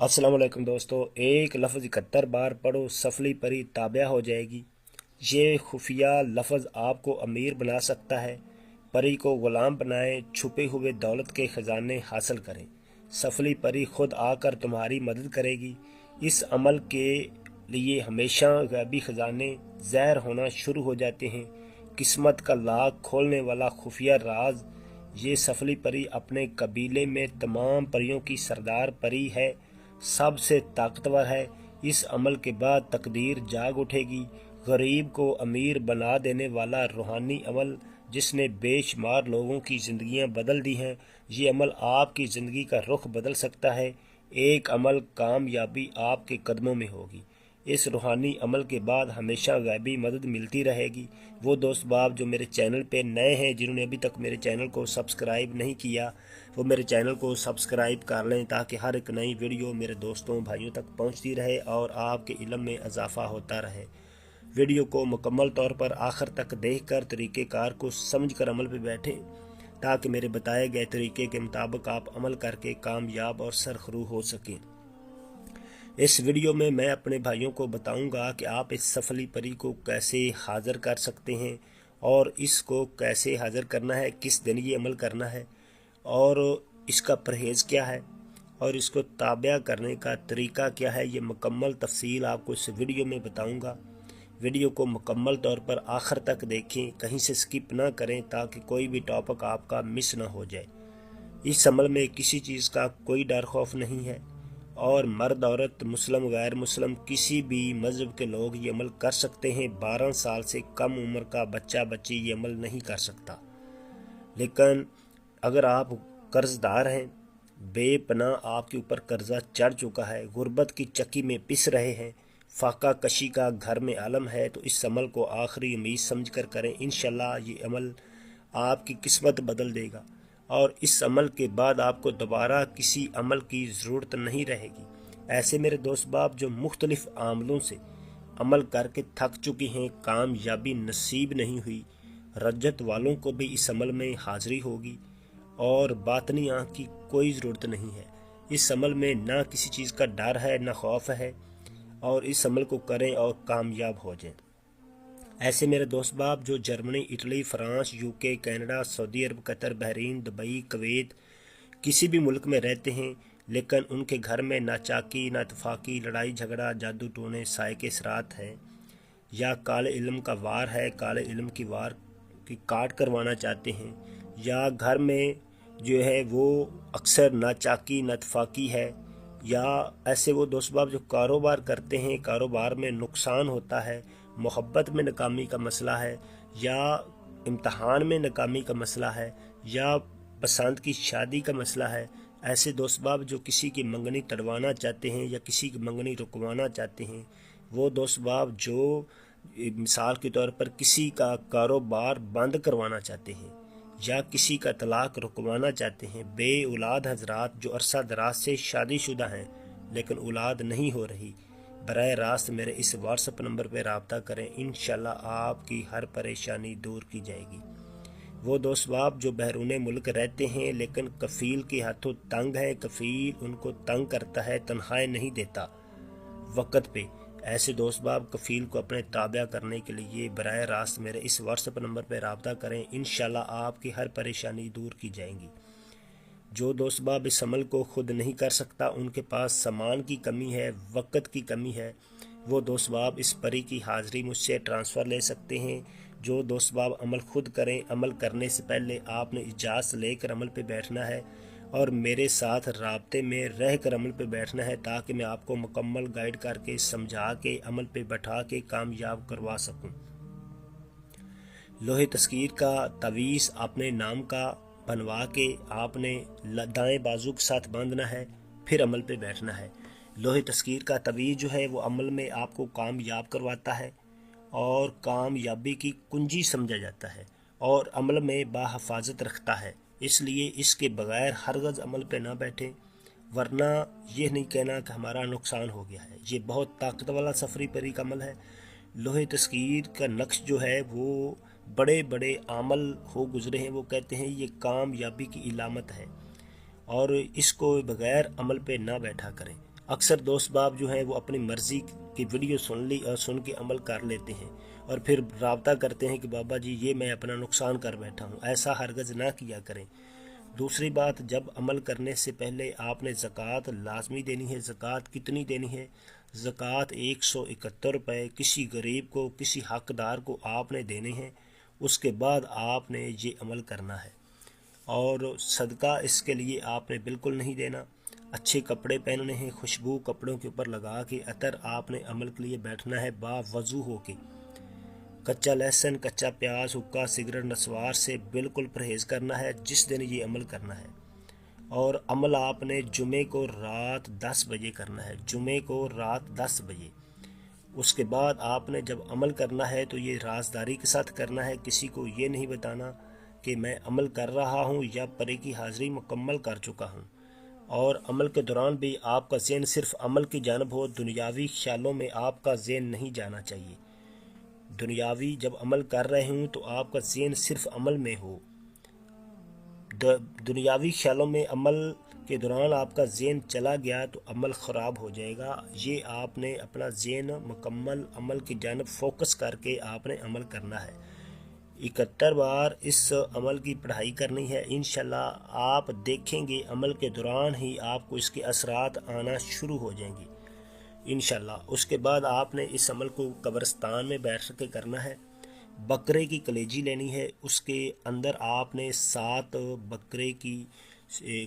अस्सलाम वालेकुम दोस्तों, एक लफ्ज़ 71 बार पढ़ो, सफली परी ताबिया हो जाएगी। ये खुफिया लफ्ज़ आपको अमीर बना सकता है। परी को ग़ुलाम बनाएं, छुपे हुए दौलत के ख़जाने हासिल करें। सफली परी खुद आकर तुम्हारी मदद करेगी। इस अमल के लिए हमेशा गैबी ख़जाने ज़ाहिर होना शुरू हो जाते हैं। किस्मत का लाख खोलने वाला खुफिया राज। ये सफली परी अपने कबीले में तमाम परियों की सरदार परी है, सबसे ताकतवर है। इस अमल के बाद तकदीर जाग उठेगी। गरीब को अमीर बना देने वाला रूहानी अमल जिसने बेशुमार लोगों की ज़िंदगियां बदल दी हैं। ये अमल आपकी ज़िंदगी का रुख बदल सकता है। एक अमल कामयाबी आपके कदमों में होगी। इस रूहानी अमल के बाद हमेशा गैबी मदद मिलती रहेगी। वो दोस्त बाप जो मेरे चैनल पे नए हैं, जिन्होंने अभी तक मेरे चैनल को सब्सक्राइब नहीं किया, वो मेरे चैनल को सब्सक्राइब कर लें ताकि हर एक नई वीडियो मेरे दोस्तों भाइयों तक पहुंचती रहे और आपके इल्म में इजाफा होता रहे। वीडियो को मुकम्मल तौर पर आखिर तक देखकर तरीक़ेकार को समझकर अमल पे बैठें ताकि मेरे बताए गए तरीके के मुताबिक आप अमल करके कामयाब और सरखरू हो सकें। इस वीडियो में मैं अपने भाइयों को बताऊंगा कि आप इस सफली परी को कैसे हाज़िर कर सकते हैं और इसको कैसे हाज़िर करना है, किस दिन ये अमल करना है और इसका परहेज़ क्या है और इसको ताबिया करने का तरीका क्या है। ये मुकम्मल तफसील आपको इस वीडियो में बताऊंगा। वीडियो को मुकम्मल तौर पर आखिर तक देखें, कहीं से स्किप ना करें ताकि कोई भी टॉपिक आपका मिस ना हो जाए। इस अमल में किसी चीज़ का कोई डर खौफ नहीं है और मर्द औरत मुस्लिम गैर मुस्लिम किसी भी मज़हब के लोग ये अमल कर सकते हैं। 12 साल से कम उम्र का बच्चा बच्ची ये अमल नहीं कर सकता। लेकिन अगर आप कर्जदार हैं, बेपनाह आपके ऊपर कर्जा चढ़ चुका है, गुर्बत की चक्की में पिस रहे हैं, फाका कशी का घर में आलम है, तो इस अमल को आखिरी उम्मीद समझ कर करें। इंशाल्लाह ये अमल आपकी किस्मत बदल देगा और इस अमल के बाद आपको दोबारा किसी अमल की ज़रूरत नहीं रहेगी। ऐसे मेरे दोस्त बाप जो मुख्तलिफ़ आमलों से अमल करके थक चुकी हैं, कामयाबी नसीब नहीं हुई, रज्जत वालों को भी इस अमल में हाज़िरी होगी और बातनी आँख की कोई ज़रूरत नहीं है। इस अमल में ना किसी चीज़ का डर है ना खौफ है और इस अमल को करें और कामयाब हो जाएं। ऐसे मेरे दोस्त बाप जो Germany, Italy, France, UK, Canada, सऊदी अरब, कतर, बहरीन, दुबई, कुवैत किसी भी मुल्क में रहते हैं लेकिन उनके घर में नाचाकी, नातफाकी, लड़ाई झगड़ा, जादू टोने, साए के सरात हैं या काले इल्म का वार है, काले इल्म की वार की काट करवाना चाहते हैं या घर में जो है वो अक्सर नाचाकी नातफाकी है या ऐसे वो दोस्त बाप जो कारोबार करते हैं, कारोबार में नुकसान होता है, मोहब्बत में नाकामी का मसला है या इम्तहान में नाकामी का मसला है या पसंद की शादी का मसला है। ऐसे दोस्त बाप जो किसी की मंगनी तड़वाना चाहते हैं या किसी की मंगनी रुकवाना चाहते हैं, वो दोस्त बाप जो मिसाल के तौर पर किसी का कारोबार बंद करवाना चाहते हैं या किसी का तलाक रुकवाना चाहते हैं, बे औलाद हजरात जो अरसा दराज से शादीशुदा हैं लेकिन औलाद नहीं हो रही, बराह रास्त मेरे इस व्हाट्सएप नंबर पर रब्ता करें। इंशाल्लाह आपकी हर परेशानी दूर की जाएगी। वो दोस्त बाप जो बहरून मुल्क रहते हैं लेकिन कफ़ील के हाथों तंग है, कफ़ील उनको तंग करता है, तनख्वाहें नहीं देता वक़्त पे, ऐसे दोस्त बाप कफ़ील को अपने ताबिया करने के लिए बराह रास्त मेरे इस व्हाट्सएप नंबर पर रब्ता करें। इंशाल्लाह आपकी हर परेशानी दूर की जाएंगी। जो दोस्त बाप इस अमल को ख़ुद नहीं कर सकता, उनके पास सामान की कमी है, वक़्त की कमी है, वो दोस्त बाप इस परी की हाज़िरी मुझसे ट्रांसफ़र ले सकते हैं। जो दोस्त बाप अमल खुद करें, अमल करने से पहले आपने इजाज़त लेकर अमल पे बैठना है और मेरे साथ राब्ते में रह कर अमल पे बैठना है ताकि मैं आपको मुकम्मल गाइड करके समझा के अमल पे बैठा के कामयाब करवा सकूं। लोहे तस्कीर का तवीज़ अपने नाम का बनवा के आपने दाएं बाजू के साथ बांधना है, फिर अमल पे बैठना है। लोहे तस्कीर का तवीज़ जो है वो अमल में आपको कामयाब करवाता है और कामयाबी की कुंजी समझा जाता है और अमल में बाहिफाजत रखता है। इसलिए इसके बगैर हरगज़ अमल पे ना बैठें, वरना ये नहीं कहना कि हमारा नुकसान हो गया है। ये बहुत ताकत वाला सफरी परी का अमल है। लोहे तस्कीर का नक्श जो है वो बड़े बड़े आमल हो गुजरे हैं, वो कहते हैं ये कामयाबी की इलामत है और इसको बगैर अमल पे ना बैठा करें। अक्सर दोस्त बाप जो हैं वो अपनी मर्ज़ी की वीडियो सुन ली और सुन के अमल कर लेते हैं और फिर राब्ता करते हैं कि बाबा जी ये मैं अपना नुकसान कर बैठा हूँ। ऐसा हरगज़ ना किया करें। दूसरी बात, जब अमल करने से पहले आपने ज़कात लाजमी देनी है। ज़कात कितनी देनी है? ज़कात 171 रुपये किसी गरीब को, किसी हकदार को आपने देने हैं। उसके बाद आपने ये अमल करना है। और सदका इसके लिए आपने बिल्कुल नहीं देना। अच्छे कपड़े पहनने हैं, खुशबू कपड़ों के ऊपर लगा के अतर आपने अमल के लिए बैठना है बावजू हो के। कच्चा लहसुन, कच्चा प्याज, हुक्का, सिगरेट, नस्वार से बिल्कुल परहेज़ करना है जिस दिन ये अमल करना है। और अमल आपने जुमे को रात 10 बजे करना है, जुमे को रात 10 बजे। उसके बाद आपने जब अमल करना है तो ये राजदारी के साथ करना है। किसी को ये नहीं बताना कि मैं अमल कर रहा हूँ या परे की हाज़िरी मुकम्मल कर चुका हूँ। और अमल के दौरान भी आपका ज़हन सिर्फ अमल की जानब हो, दुनियावी ख्यालों में आपका ज़हन नहीं जाना चाहिए। दुनियावी जब अमल कर रहे हूँ तो आपका ज़हन सिर्फ अमल में हो। दुनियावी ख्यालों में अमल के दौरान आपका ज़हन चला गया तो अमल ख़राब हो जाएगा। ये आपने अपना ज़हन मुकम्मल अमल की जानब फोकस करके आपने अमल करना है। 71 बार इस अमल की पढ़ाई करनी है। इंशाल्लाह आप देखेंगे अमल के दौरान ही आपको इसके असरात आना शुरू हो जाएंगे इंशाल्लाह। उसके बाद आपने इस अमल को कब्रिस्तान में बैठ के करना है। बकरे की कलेजी लेनी है, उसके अंदर आपने 7 बकरे की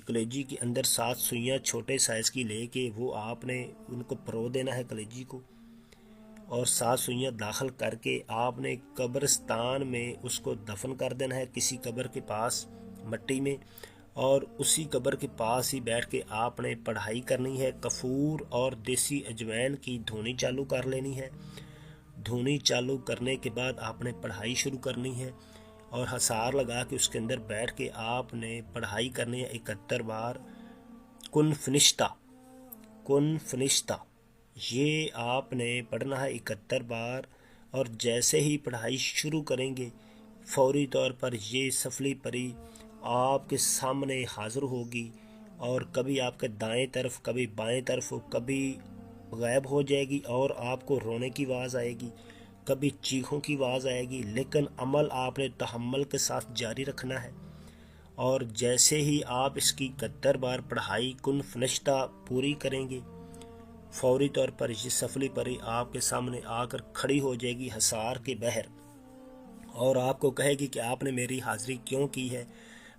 कलेजी के अंदर 7 सुइयाँ छोटे साइज़ की लेके वो आपने उनको परो देना है कलेजी को, और 7 सुइयाँ दाखिल करके आपने कब्रिस्तान में उसको दफन कर देना है किसी कब्र के पास मट्टी में। और उसी कब्र के पास ही बैठ के आपने पढ़ाई करनी है। कफूर और देसी अजवैन की धुनी चालू कर लेनी है। धुनी चालू करने के बाद आपने पढ़ाई शुरू करनी है और हसार लगा के उसके अंदर बैठ के आपने पढ़ाई करनी है 71 बार कुन फनिश्ता, कुन फनिश्ता। ये आपने पढ़ना है 71 बार। और जैसे ही पढ़ाई शुरू करेंगे फौरी तौर पर ये सफली परी आपके सामने हाज़िर होगी और कभी आपके दाएं तरफ, कभी बाएं तरफ, कभी गायब हो जाएगी और आपको रोने की आवाज़ आएगी, कभी चीखों की आवाज़ आएगी। लेकिन अमल आपने तहम्मुल के साथ जारी रखना है। और जैसे ही आप इसकी 71 बार पढ़ाई कुन फनिश्ता पूरी करेंगे फौरी तौर पर ये सफली परी आपके सामने आकर खड़ी हो जाएगी हसार के बहर, और आपको कहेगी कि आपने मेरी हाज़िरी क्यों की है।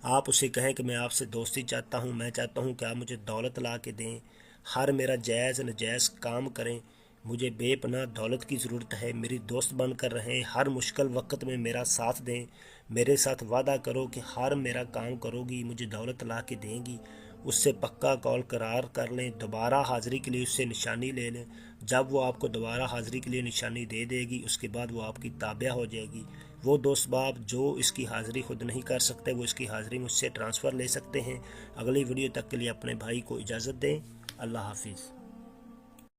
आप उसे कहें कि मैं आपसे दोस्ती चाहता हूँ, मैं चाहता हूँ कि आप मुझे दौलत ला के दें, हर मेरा जायज़ नजायज़ काम करें, मुझे बेपनाह दौलत की ज़रूरत है, मेरी दोस्त बन कर रहें, हर मुश्किल वक्त में मेरा साथ दें, मेरे साथ वादा करो कि हर मेरा काम करोगी, मुझे दौलत ला के देंगी। उससे पक्का कौल करार कर लें, दोबारा हाज़िरी के लिए उससे निशानी ले लें। जब वो आपको दोबारा हाज़िरी के लिए निशानी दे देगी उसके बाद वो आपकी ताबिया हो जाएगी। वो दोस्त बाप जो इसकी हाज़िरी खुद नहीं कर सकते वो इसकी हाज़िरी मुझसे ट्रांसफ़र ले सकते हैं। अगली वीडियो तक के लिए अपने भाई को इजाज़त दें। अल्लाह हाफिज़।